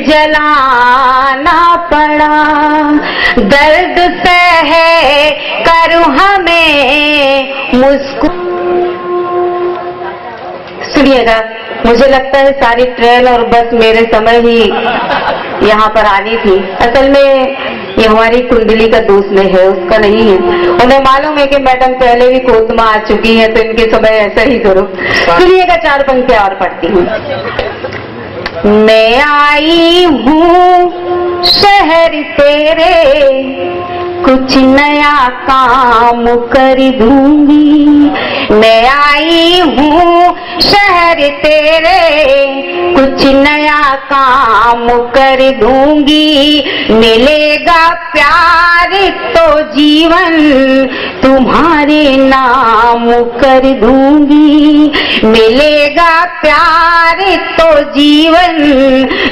जलाना पड़ा, दर्द सह कर हमें सुनिएगा, मुझे लगता है सारी ट्रेन और बस मेरे समय ही यहाँ पर आनी थी। असल में ये हमारी कुंडली का दोष में है, उसका नहीं है। उन्हें मालूम है कि मैडम पहले भी कोतमा आ चुकी है, तो इनके समय ऐसा ही करो। सुनिएगा, 4 पंक्तियां और पढ़ती हूँ। मैं आई हूँ शहर तेरे, कुछ नया काम कर दूंगी। मैं आई हूँ शहर तेरे, कुछ नया काम कर दूंगी। मिलेगा प्यार तो जीवन तुम्हारे नाम कर दूंगी। मिलेगा प्यार तो जीवन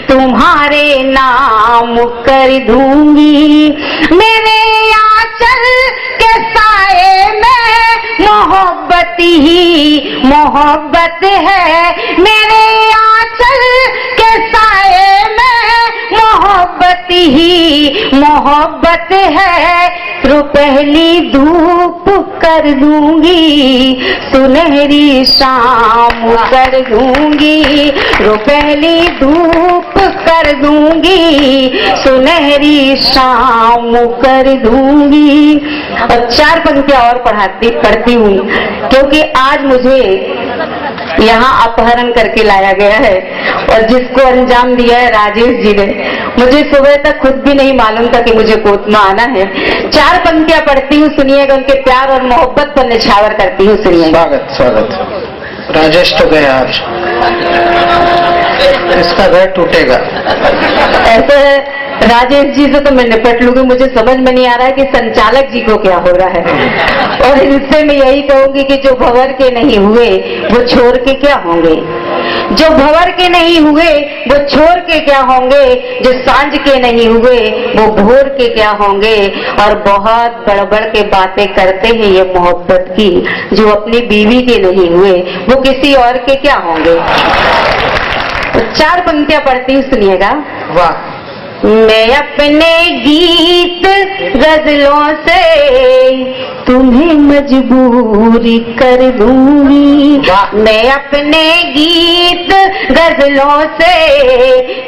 तुम्हारे नाम कर दूंगी। मेरे आंचल के साए में मोहब्बत ही मोहब्बत है। मेरे आंचल के साए में मोहब्बत ही मोहब्बत है। तो पहली धूप कर दूंगी, सुनहरी शाम कर दूंगी। तो पहली धूप कर दूंगी, सुनहरी शाम कर दूंगी। और 4 पंक्तियां और पढ़ती हूँ, क्योंकि आज मुझे यहाँ अपहरण करके लाया गया है और जिसको अंजाम दिया है राजेश जी ने। मुझे सुबह तक खुद भी नहीं मालूम था कि मुझे कोतमा आना है। 4 पंक्तियां पढ़ती हूँ, सुनिएगा, उनके प्यार और मोहब्बत पर निछावर करती हूँ, सुनिएगा। स्वागत। राजेश तो गया, आज इसका घर टूटेगा। ऐसे राजेश जी से तो मैं निपट लूंगी। मुझे समझ में नहीं आ रहा है कि संचालक जी को क्या हो रहा है। और इससे मैं यही कहूंगी कि जो भंवर के नहीं हुए वो छोड़ के क्या होंगे। जो भंवर के नहीं हुए वो छोड़ के क्या होंगे। जो सांझ के नहीं हुए वो भोर के क्या होंगे। और बहुत बड़बड़ के बातें करते हैं ये मोहब्बत की। जो अपनी बीवी के नहीं हुए वो किसी और के क्या होंगे। तो 4 पंक्तियां पढ़ती हूँ, सुनिएगा। वाह। मैं अपने गीत गजलों से तुम्हें मजबूर कर दूंगी। मैं अपने गीत गजलों से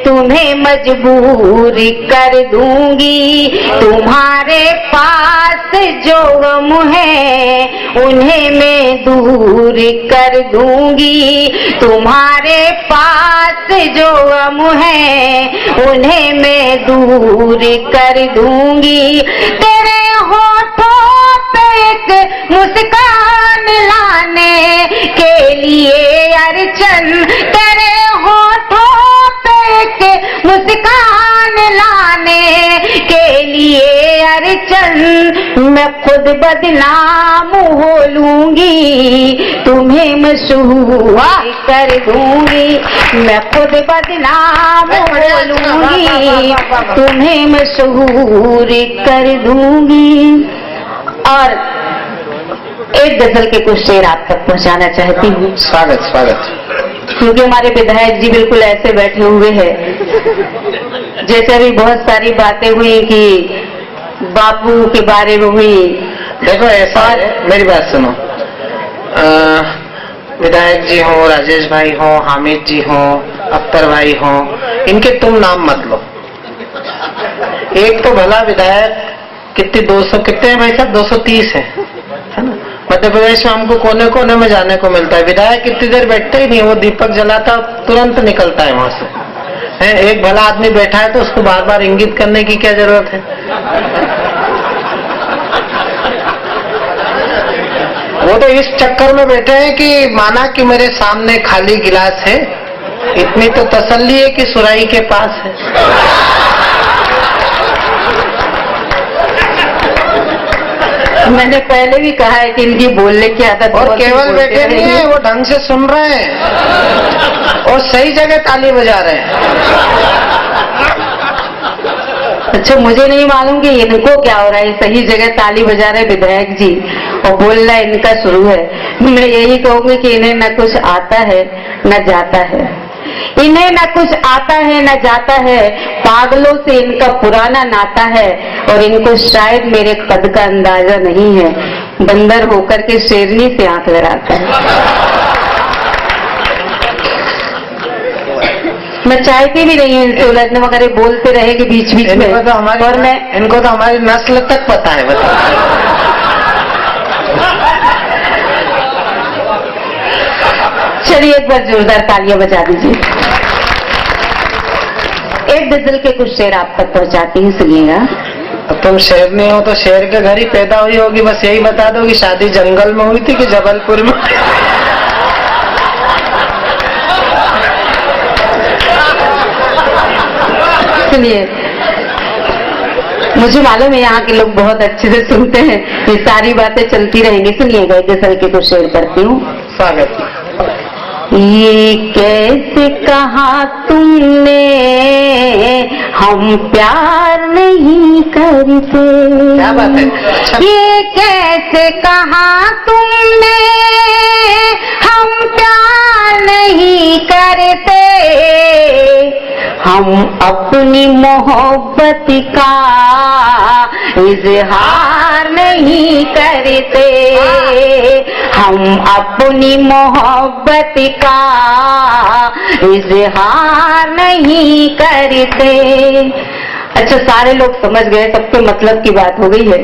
तुम्हें मजबूर कर दूंगी। तुम्हारे पास जो गम है उन्हें मैं दूर कर दूंगी। तुम्हारे पास जो गम है उन्हें मैं दूर कर दूंगी। तेरे होठों पे एक मुस्कान लाने के लिए अर्चन, तेरे होठों पे एक मुस्कान लाने के लिए अर्चन। मैं खुद बदनाम हो लूंगी, तुम्हें मशहूर कर दूंगी। मैं खुद बदनाम हो लूंगी, तुम्हें मशहूर कर दूंगी। और एक गजल के कुछ शेर आप तक पहुंचाना चाहती हूँ। स्वागत स्वागत। क्योंकि हमारे विधायक जी बिल्कुल ऐसे बैठे हुए हैं जैसे अभी बहुत सारी बातें हुई कि बापू के बारे में हुई। देखो ऐसा है, मेरी बात सुनो। विधायक जी हो, राजेश भाई हो, हामिद जी हो, अख्तर भाई हो, इनके तुम नाम मत लो। एक तो भला विधायक कितने 200 कितने हैं भाई साहब, 230 है ना। मध्य प्रदेश में हमको कोने कोने में जाने को मिलता है। विधायक कितनी देर बैठते ही नहीं, वो दीपक जलाता तुरंत निकलता है वहां से। एक भला आदमी बैठा है तो उसको बार बार इंगित करने की क्या जरूरत है। वो तो इस चक्कर में बैठे हैं कि माना कि मेरे सामने खाली गिलास है, इतनी तो तसल्ली है कि सुराही के पास है। मैंने पहले भी कहा है कि इनकी बोलने की आदत। और केवल बैठे नहीं है, वो ढंग से सुन रहे हैं और सही जगह ताली बजा रहे हैं। अच्छा, मुझे नहीं मालूम कि इनको क्या हो रहा है। सही जगह ताली बजा रहे विधायक जी और बोलना इनका शुरू है। मैं यही कहूंगी कि इन्हें न कुछ आता है न जाता है। इन्हें न कुछ आता है न जाता है, पागलों से इनका पुराना नाता है, और इनको शायद मेरे कद का अंदाजा नहीं है, बंदर होकर के शेरनी से आंख लड़ाता है। मैं चाहती भी नहीं हूँ इनसे उलझने वगैरह, बोलते रहेगी बीच बीच में, इनको तो हमारी नस्ल तक पता है, बताओ। चलिए एक बार जोरदार तालियां बजा दीजिए। एक गजल के कुछ शेर आप तक पहुंचाती हूँ, सुनिएगा। अब तुम शेर नहीं हो तो शेर के घर ही पैदा हुई होगी, बस यही बता दो कि शादी जंगल में हुई थी कि जबलपुर में। सुनिए, मुझे मालूम है यहाँ के लोग बहुत अच्छे से सुनते हैं, ये सारी बातें चलती रहेंगी। सुनिएगा, एक गजल के कुछ शेर करती हूँ। स्वागत। ये कैसे कहा तुमने हम प्यार नहीं करते, क्या बात है। ये कैसे कहा तुमने हम प्यार नहीं करते, हम अपनी मोहब्बत का इजहार नहीं करते, हम अपनी मोहब्बत का इजहार नहीं करते। अच्छा, सारे लोग समझ गए, सबके मतलब की बात हो गई है।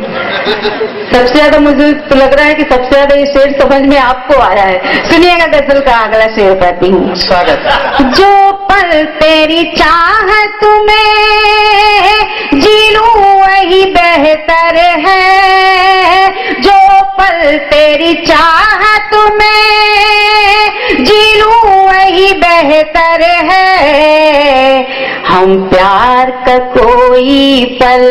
सबसे ज्यादा मुझे तो लग रहा है कि सबसे ज्यादा ये शेर समझ में आपको आया है। सुनिएगा, गजल का अगला शेर कहती हूँ। स्वागत। जो पल तेरी चाहत में जी लूं वही बेहतर है, जो पल तेरी चाहत में जी लूं वही बेहतर है, हम प्यार का कोई पल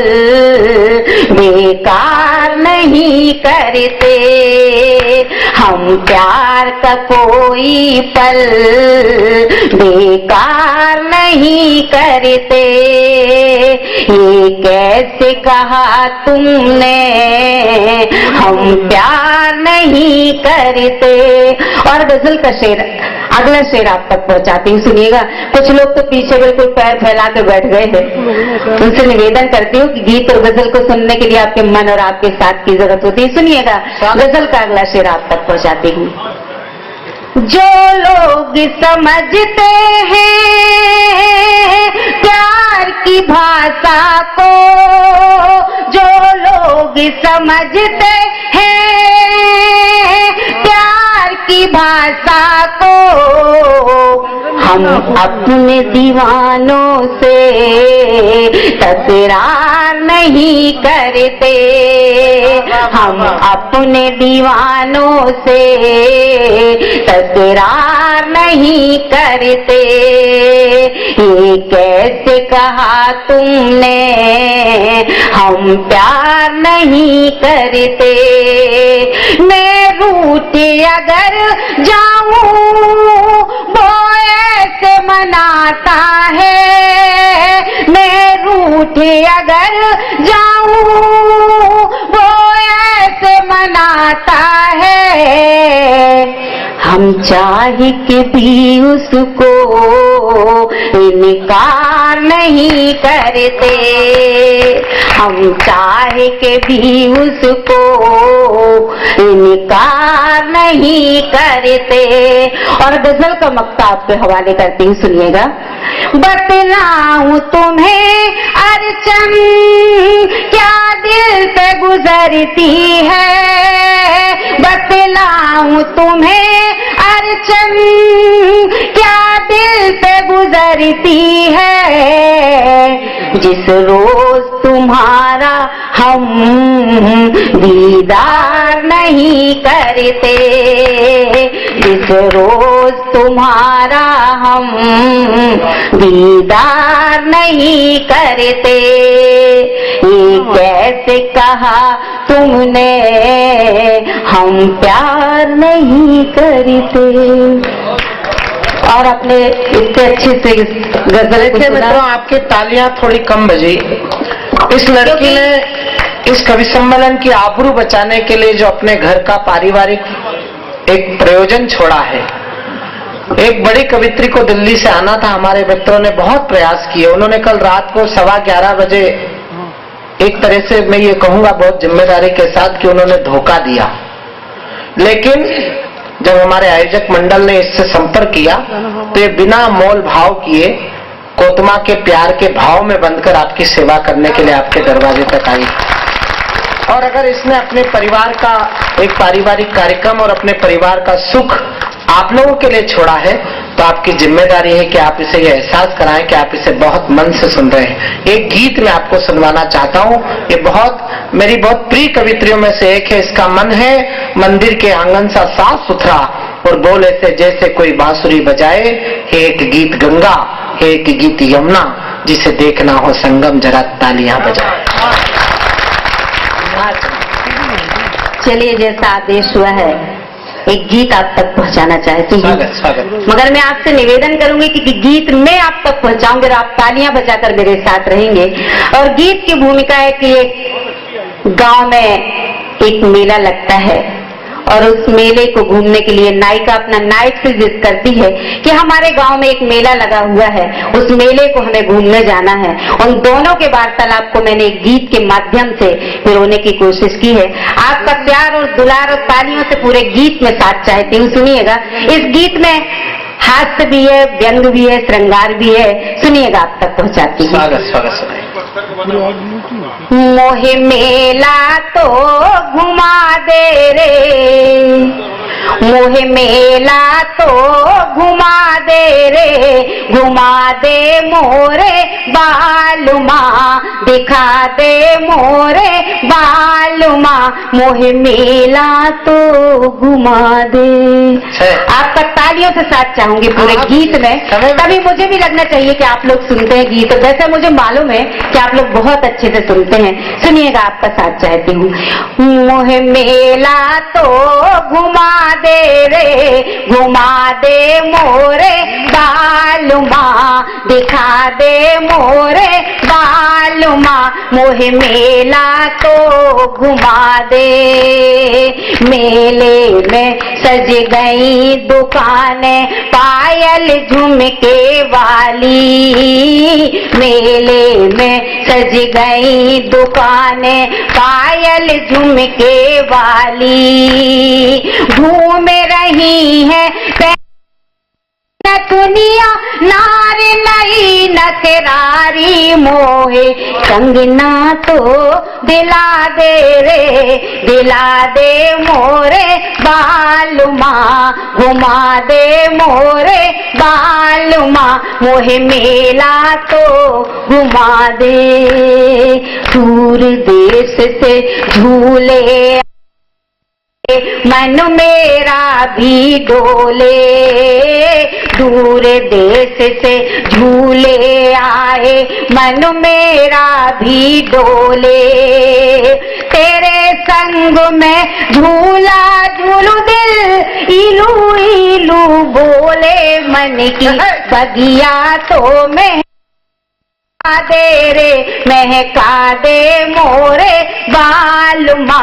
बेकार नहीं करते, हम प्यार का कोई पल बेकार नहीं करते। ये कैसे कहा तुमने हम प्यार नहीं करते। और गजल का शेर, अगला शेर आप तक पहुंचाती हूँ, सुनिएगा। कुछ लोग तो पीछे बिल्कुल पैर फैला के बैठ गए हैं, उनसे निवेदन करती हूँ कि गीत और गजल को सुनने के लिए आपके मन और आपके साथ की जरूरत होती है। सुनिएगा, गजल का अगला शेर आप तक पहुंचाती हूँ। जो लोग समझते हैं प्यार की भाषा को, जो लोग समझते हैं प्यार की भाषा को, हम अपने दीवानों से तकरार नहीं करते, हम अपने दीवानों से तकरार नहीं करते। ये कैसे कहा तुमने हम प्यार नहीं करते। मैं रूठ अगर जाऊं वो ऐसे मनाता है, मैं रूठ अगर जाऊं वो ऐसे मनाता है, हम चाहे के भी उसको इनकार नहीं करते, हम चाहे के भी उसको इनकार नहीं करते। और गजल का मक्ता आपके हवाले करती हूँ, सुनिएगा। बतलाऊं तुम्हें अड़चन क्या दिल से गुजरती है, बतलाऊं तुम्हें अड़चन क्या दिल से गुजरती है, जिस रोज तुम्हारा हम दीदार नहीं करते, जिस रोज तुम्हारा हम दीदार नहीं करते। ये कैसे कहा तुमने हम प्यार नहीं करते। और अपने इतने अच्छे से गजल को सुना। मित्रों, आपकी तालियां थोड़ी कम बजी। इस लड़की ने इस कवि सम्मेलन की आबरू बचाने के लिए जो अपने घर का पारिवारिक एक प्रयोजन छोड़ा है, एक बड़ी कवित्री को दिल्ली से आना था, हमारे मित्रों ने बहुत प्रयास किए। उन्होंने कल रात को 11:15 बजे, एक तरह से मैं ये कहूंगा बहुत जिम्मेदारी के साथ कि उन्होंने धोखा दिया, लेकिन जब हमारे आयोजक मंडल ने इससे संपर्क किया तो ये बिना मोल भाव किए कोतमा के प्यार के भाव में बनकर आपकी सेवा करने के लिए आपके दरवाजे तक आई। और अगर इसने अपने परिवार का एक पारिवारिक कार्यक्रम और अपने परिवार का सुख आप लोगों के लिए छोड़ा है, तो आपकी जिम्मेदारी है कि आप इसे ये एहसास कराएं कि आप इसे बहुत मन से सुन रहे हैं। एक गीत मैं आपको सुनवाना चाहता हूं, ये मेरी बहुत प्रिय कवित्रियों में से एक है। इसका मन है मंदिर के आंगन सा साफ सुथरा, और बोल ऐसे जैसे कोई बांसुरी बजाए, हे एक गीत गंगा, हे एक गीत यमुना, जिसे देखना हो संगम जरा तालियां बजाए। चलिए, जैसा आदेश हुआ है एक गीत आप तक पहुंचाना चाहती हूँ, मगर मैं आपसे निवेदन करूंगी कि गीत मैं आप तक पहुंचाऊंगी और आप तालियां बजाकर मेरे साथ रहेंगे। और गीत की भूमिका है कि एक गांव में एक मेला लगता है और उस मेले को घूमने के लिए नायिका अपना नायक से जिद करती है कि हमारे गांव में एक मेला लगा हुआ है, उस मेले को हमें घूमने जाना है। उन दोनों के वार्तालाप को मैंने एक गीत के माध्यम से पिरोने की कोशिश की है। आपका प्यार और दुलार और तालियों से पूरे गीत में साथ चाहती हूँ। सुनिएगा, इस गीत में हास्य भी है, व्यंग भी है, श्रृंगार भी है। सुनिएगा, आप तक पहुंचाती हूँ। मोहे मेला तो घुमा दे रे, मोहे मेला तो घुमा दे रे, घुमा दे मोरे बालुमा, दिखा दे मोरे बालुमा, मोहे मेला तो घुमा दे। आपका तालियों से साथ चाहूंगी पूरे गीत में, तभी मुझे भी लगना चाहिए कि आप लोग सुनते हैं गीत। वैसे मुझे मालूम है कि आप लोग बहुत अच्छे से सुनते हैं। सुनिएगा, आपका साथ चाहती हूँ। मोहे मेला तो घुमा दे रे, घुमा दे मोरे बालुमा, दिखा दे मोरे बालुमा, मोहे मेला तो घुमा दे। मेले में सज गई दुकानें पायल झुमके वाली, मेले में सज गई दुकानें पायल झुमके वाली, घूम रही है दुनिया नार नई नखरारी, मोहे कंगना तो दिला दे रे, दिला दे मोरे बालुमा, घुमा दे मोरे बालुमा, मोहे मेला तो घुमा दे। दूर देश से झूले मन मेरा भी डोले, दूर देश से झूले आए मन मेरा भी डोले, तेरे संग में झूला झूलू दिल इलू इलू बोले, मन की बगिया तो मैं दे रे, महका दे मोरे बालुमा,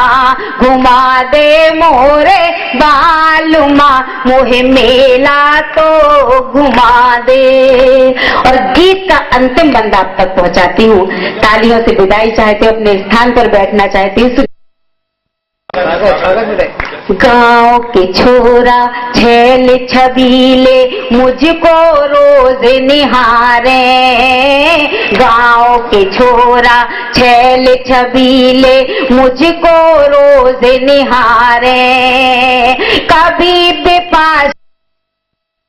घुमा दे मोरे बालुमा, मोहे मेला तो घुमा दे। और गीत का अंतिम बंद आप तक पहुंचाती हूँ। तालियों से विदाई चाहते हो, अपने स्थान पर बैठना चाहती हूँ। गांव के छोरा छैल छबीले मुझको रोज निहारे, गांव के छोरा छैल छबीले मुझको रोज निहारे, कभी बिपाशा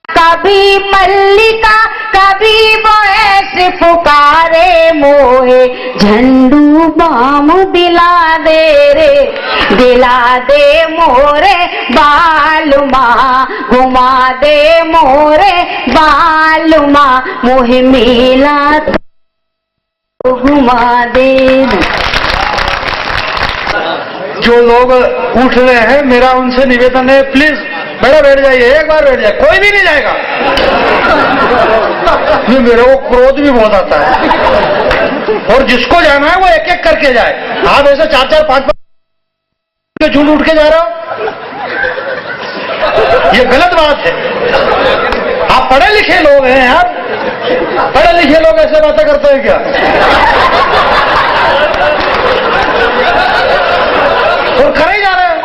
कभी मल्लिका कभी वैसे पुकारे, मोहे झंडू बाम दिला दे रे, दिला दे मोरे बालुमा, घुमा दे मोरे बालुमा, मोहे मेला तो घुमा दे। जो लोग उठ रहे हैं, मेरा उनसे निवेदन है, प्लीज बेटा बैठ जाइए, एक बार बैठ जाए, कोई भी नहीं जाएगा। ये मेरे को क्रोध भी बहुत आता है, और जिसको जाना है वो एक एक करके जाए। आप ऐसे 4-4, 5-5 के झूठ उठ के जा रहे हो, ये गलत बात है। आप पढ़े लिखे लोग हैं यार, पढ़े लिखे लोग ऐसे बातें करते हैं क्या? और करे ही जा रहे हैं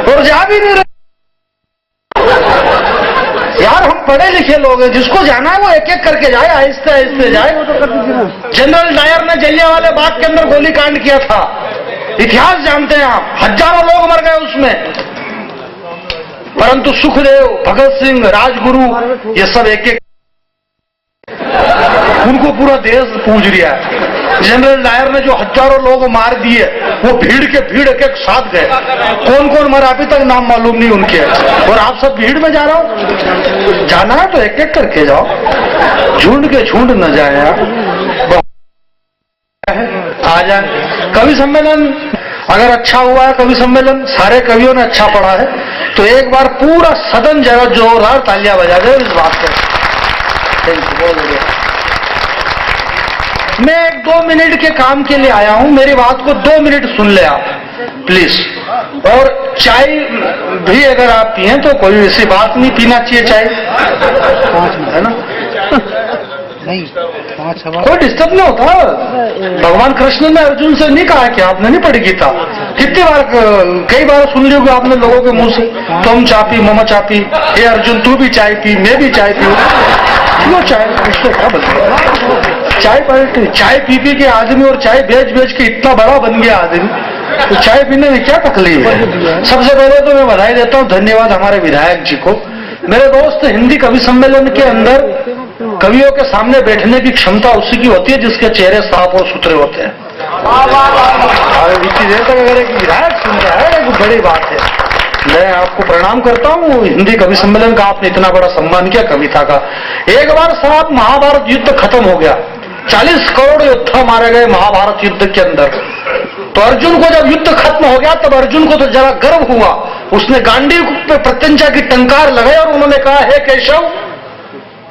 और जा भी नहीं रहे यार। हम पढ़े लिखे लोग हैं, जिसको जाना है वो एक एक करके जाए, आहिस्ते आहिस्ते जाए। जनरल डायर ने जलियांवाला बाग के अंदर गोली कांड किया था, इतिहास जानते हैं आप, हजारों लोग मर गए उसमें, परंतु सुखदेव, भगत सिंह, राजगुरु, ये सब एक एक, उनको पूरा देश पूज रिया है। जनरल डायर ने जो हजारों लोग मार दिए, वो भीड़ के भीड़ एक एक साथ गए, कौन कौन मरा अभी तक नाम मालूम नहीं उनके, और आप सब भीड़ में जा रहा हो। जाना है तो एक एक करके जाओ, झुंड के झुंड न जाए यार। आ जाए कवि सम्मेलन, अगर अच्छा हुआ है कवि सम्मेलन, सारे कवियों ने अच्छा पढ़ा है, तो एक बार पूरा सदन जगह जोरदार तालियां बजा दे इस बात पर। बहुत बढ़िया। मैं 1-2 मिनट के काम के लिए आया हूं, मेरी बात को 2 मिनट सुन ले आप प्लीज। और चाय भी अगर आप पिए तो कोई ऐसी बात नहीं, पीना चाहिए चाय, है ना? नहीं, कोई डिस्टर्ब नहीं होता। भगवान कृष्ण ने अर्जुन से नहीं कहा कि आपने नहीं पढ़ी गीता? कितनी बार, कई बार सुन ली होगी आपने लोगों के मुंह से, तुम चाय पी, मम चाय पी, हे अर्जुन तू भी चाय पी, मैं भी चाय पी। क्यों चाय, उससे क्या बनता? चाय पलटी, चाय पी पी के आदमी और चाय बेच बेच के इतना बड़ा बन गया आदमी, तो चाय पीने में क्या तकलीफ है? सबसे पहले तो मैं बधाई देता हूँ, धन्यवाद हमारे विधायक जी को। मेरे दोस्त, हिंदी कवि सम्मेलन के अंदर कवियों के सामने बैठने की क्षमता उसी की होती है जिसके चेहरे साफ और सुथरे होते हैं। इतनी देर तक अगर एक विधायक सुन रहा है, एक बड़ी बात है। मैं आपको प्रणाम करता हूँ, हिंदी कवि सम्मेलन का आपने इतना बड़ा सम्मान किया कविता का। एक बार साहब महाभारत युद्ध खत्म हो गया, 40 करोड़ योद्धा मारे गए महाभारत युद्ध के अंदर। तो अर्जुन को जब युद्ध खत्म हो गया तब अर्जुन को तो जरा गर्व हुआ, उसने गांडीव पे प्रत्यंचा की टंकार लगाई और उन्होंने कहा, हे केशव,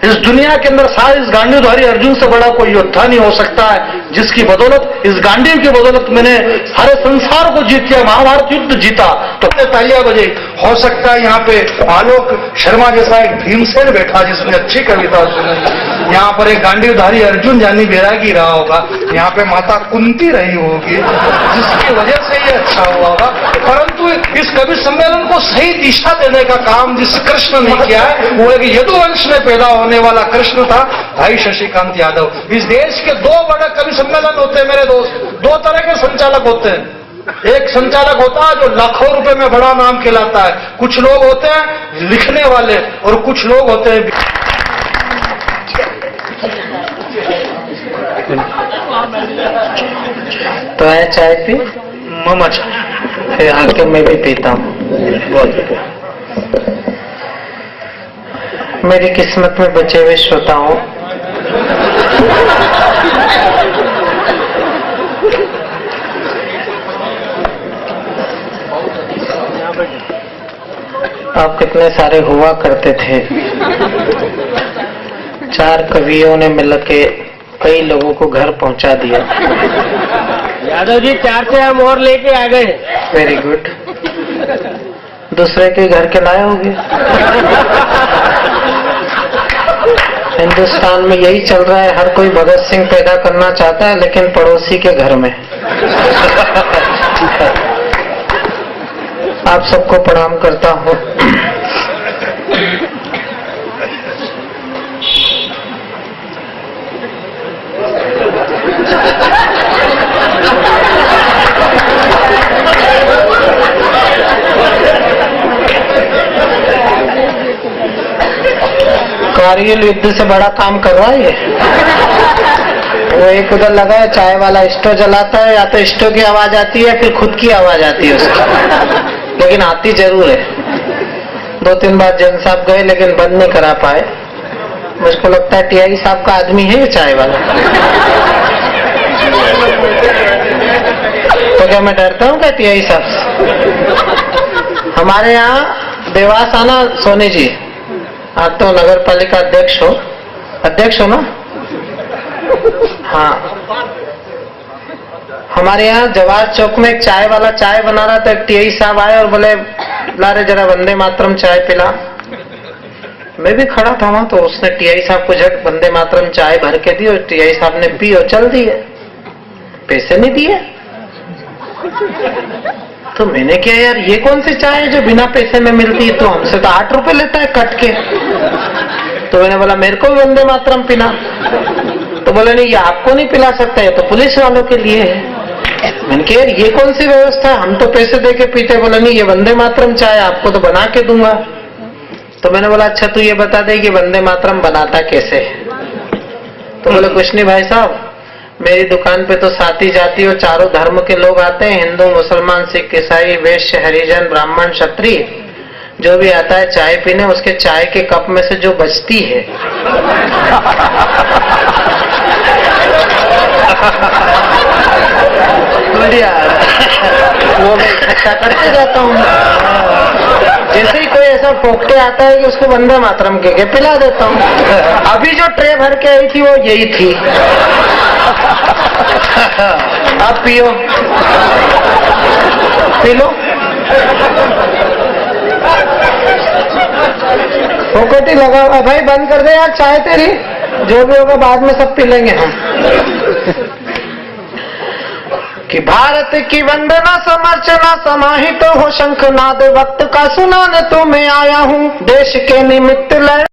इस दुनिया के अंदर सारे इस गांडीवधारी अर्जुन से बड़ा कोई योद्धा नहीं हो सकता है, जिसकी बदौलत, इस गांडीव की बदौलत मैंने सारे संसार को जीत लिया, महाभारत युद्ध जीता। तो तालियां बजे। हो सकता है यहाँ पे आलोक शर्मा जैसा एक भीमसेन बैठा जिसने अच्छी कविता सुनी, यहाँ पर एक गांडीवधारी अर्जुन जानी बैरागी रहा होगा, यहाँ पे माता कुंती रही होगी, जिसकी वजह से ये अच्छा हुआ होगा। परंतु इस कवि सम्मेलन को सही दिशा देने का काम जिस कृष्ण ने किया है, वो एक यदुवंश में पैदा होने वाला कृष्ण था, भाई शशिकांत यादव। इस देश के 2 बड़े कवि सम्मेलन होते हैं मेरे दोस्त, 2 तरह के संचालक होते हैं। एक संचालक होता है जो लाखों रुपए में बड़ा नाम खिलाता है, कुछ लोग होते हैं लिखने वाले, और कुछ लोग होते हैं। तो है चाय पी, ममा चाय, फिर आके मैं भी पीता हूँ। मेरी किस्मत में बचे हुए श्रोताओं, आप कितने सारे हुआ करते थे। 4 कवियों ने मिलके कई लोगों को घर पहुंचा दिया। यादव जी 4 से हम और लेके आ गए। Very good. दूसरे के घर के लाए होंगे। हिंदुस्तान में यही चल रहा है, हर कोई भगत सिंह पैदा करना चाहता है लेकिन पड़ोसी के घर में। आप सबको प्रणाम करता हूँ। कारगिल युद्ध से बड़ा काम कर रहा है ये। वो एक उधर लगा है, चाय वाला स्टोव जलाता है, या तो स्टोव की आवाज आती है फिर खुद की आवाज आती है उसकी, लेकिन आती जरूर है। 2-3 बार जन साहब गए लेकिन बंद नहीं करा पाए। मुझको लगता है टीआई साहब का आदमी है ये चाय वाला। तो क्या मैं डरता हूँ क्या टीआई साहब से? हमारे यहाँ देवास आना सोनी जी, आप तो नगर पालिका अध्यक्ष हो ना? हाँ, हमारे यहाँ जवाहर चौक में एक चाय वाला चाय बना रहा था, एक टीआई साहब आए और बोले ला रे जरा वंदे मातरम चाय पिला। मैं भी खड़ा था वहां, तो उसने टीआई साहब को झट वंदे मातरम चाय भर के दी और टीआई साहब ने पी और चल दिए, पैसे नहीं दिए। तो मैंने क्या यार, ये कौन सी चाय है जो बिना पैसे में मिलती है? तो हमसे तो 8 रुपए लेता है कट के। तो मैंने बोला मेरे को भी वंदे मातरम पीना। तो बोले नहीं, ये आपको नहीं पिला सकता, ये तो पुलिस वालों के लिए है। मैंने कहा यार ये कौन सी व्यवस्था है, हम तो पैसे दे के पीते। बोला नहीं, ये वंदे मातरम चाय आपको तो बना के दूंगा। तो मैंने बोला अच्छा तू ये बता दे कि वंदे मातरम बनाता कैसे? तो बोले कुछ नहीं भाई साहब, मेरी दुकान पे तो साती जाति और चारों धर्म के लोग आते हैं, हिंदू मुसलमान सिख ईसाई वैश्य हरिजन ब्राह्मण क्षत्रिय, जो भी आता है चाय पीने, उसके चाय के कप में से जो बचती है वो मैं इकट्ठा करते जाता हूँ। जैसे ही कोई ऐसा फोकटे आता है कि उसको वंदे मातरम के पिला देता हूँ। अभी जो ट्रे भर के आई थी वो यही थी। आप पियो, पी लो। फोकट ही लगा हुआ भाई, बंद कर दे यार चाय तेरी, जो भी होगा बाद में सब पी लेंगे हम। कि भारत की वंदना समर्चना समाहित हो शंखनाद, वक्त का सुनाने तो मैं आया हूँ, देश के निमित्त लड़